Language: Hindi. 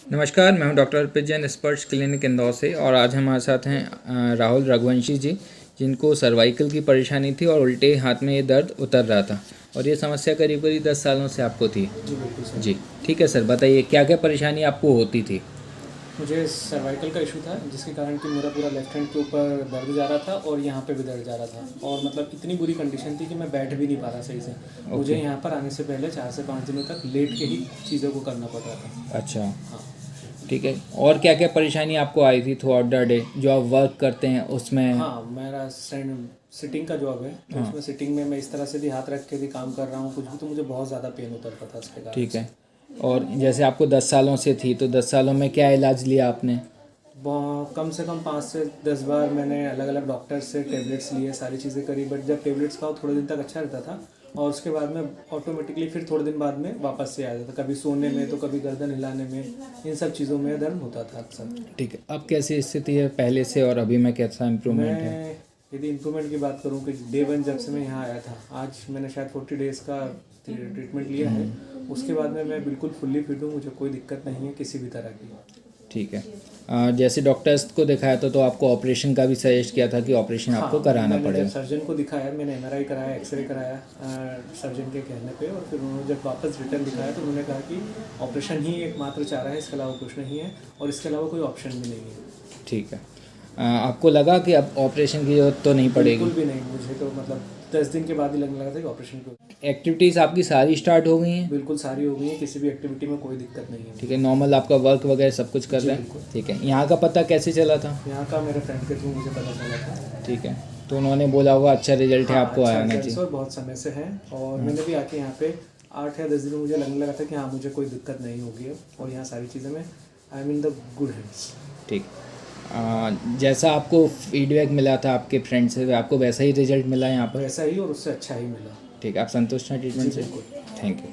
नमस्कार, मैं हूं डॉक्टर अर्पित जैन स्पर्श क्लिनिक इंदौर से और आज हमारे साथ हैं राहुल रघुवंशी जी, जिनको सर्वाइकल की परेशानी थी और उल्टे हाथ में ये दर्द उतर रहा था और ये समस्या करीब करीब 10 सालों से आपको थी। जी बिल्कुल सर। जी, ठीक है सर, बताइए क्या क्या परेशानी आपको होती थी? मुझे सर्वाइकल का इशू था जिसके कारण कि मेरा पूरा लेफ्ट हैंड के ऊपर दर्द जा रहा था और यहाँ पे भी दर्द जा रहा था और मतलब इतनी बुरी कंडीशन थी कि मैं बैठ भी नहीं पा रहा सही से। मुझे यहाँ पर आने से पहले 4 से 5 दिनों तक लेट के ही चीज़ों को करना पड़ रहा था। अच्छा, हाँ ठीक है। और क्या क्या परेशानी आपको आई थी थ्रू आउट द डे जो आप वर्क करते हैं उसमें? हाँ, मेरा सिटिंग का जॉब है तो हाँ, उसमें सिटिंग में मैं इस तरह से भी हाथ रख के भी काम कर रहा हूँ कुछ भी, तो मुझे बहुत ज़्यादा पेन उतरता था उसके कारण ठीक से। है। और जैसे आपको 10 सालों से थी तो 10 सालों में क्या इलाज लिया आपने? कम से कम 5 से 10 बार मैंने अलग अलग डॉक्टर से टेबलेट्स लिए, सारी चीज़ें करी, बट जब टेबलेट्स खाओ थोड़े दिन तक अच्छा रहता था और उसके बाद में ऑटोमेटिकली फिर थोड़े दिन बाद में वापस से आ जाता था। कभी सोने में तो कभी गर्दन हिलाने में, इन सब चीज़ों में दर्द होता था अक्सर। ठीक है, अब कैसी स्थिति है पहले से और अभी में कैसा इम्प्रूवमेंट है? मैं यदि इम्प्रूवमेंट की बात करूं कि डे 1 जब से मैं यहाँ आया था, आज मैंने शायद 40 डेज़ का ट्रीटमेंट लिया है। उसके बाद में मैं बिल्कुल फुल्ली फिट हूँ, मुझे कोई दिक्कत नहीं है किसी भी तरह की। ठीक है। जैसे डॉक्टर्स को दिखाया था तो आपको ऑपरेशन का भी सजेस्ट किया था कि ऑपरेशन आपको कराना मैंने पड़ेगा। जब सर्जन को दिखाया, मैंने एमआरआई कराया, एक्सरे कराया सर्जन के कहने पे, और फिर उन्होंने जब वापस रिटर्न दिखाया तो उन्होंने कहा कि ऑपरेशन ही एकमात्र चारा है, इसके अलावा कुछ नहीं है और इसके अलावा कोई ऑप्शन भी नहीं है। ठीक है। आपको लगा कि अब ऑपरेशन की ज़रूरत तो नहीं पड़ेगी? बिल्कुल भी नहीं, मुझे तो मतलब 10 दिन के बाद ही लगने लगा था कि ऑपरेशन की एक्टिविटीज़ आपकी सारी स्टार्ट हो गई हैं? बिल्कुल सारी हो गई है, किसी भी एक्टिविटी में कोई दिक्कत नहीं है। ठीक है, नॉर्मल आपका वर्क वगैरह सब कुछ कर जी रहे हैं? बिल्कुल। ठीक है, यहाँ का पता कैसे चला था? यहाँ का मेरे फ्रेंड के थ्रू मुझे पता चला था। ठीक है, तो उन्होंने बोला होगा अच्छा रिजल्ट है, हाँ, आपको अच्छा आना रिजल्ट चाहिए। और बहुत समय से है और मैंने भी आके यहाँ पे 8 या 10 दिन में मुझे लगने लगा था कि हाँ मुझे कोई दिक्कत नहीं होगी अब, और यहाँ सारी चीज़ें में I am in the good hands. ठीक। जैसा आपको फीडबैक मिला था आपके फ्रेंड से आपको वैसा ही रिजल्ट मिला यहाँ पर? वैसा ही और उससे अच्छा ही मिला। ठीक है, आप संतुष्ट हैं जी ट्रीटमेंट से? बिल्कुल। Thank you.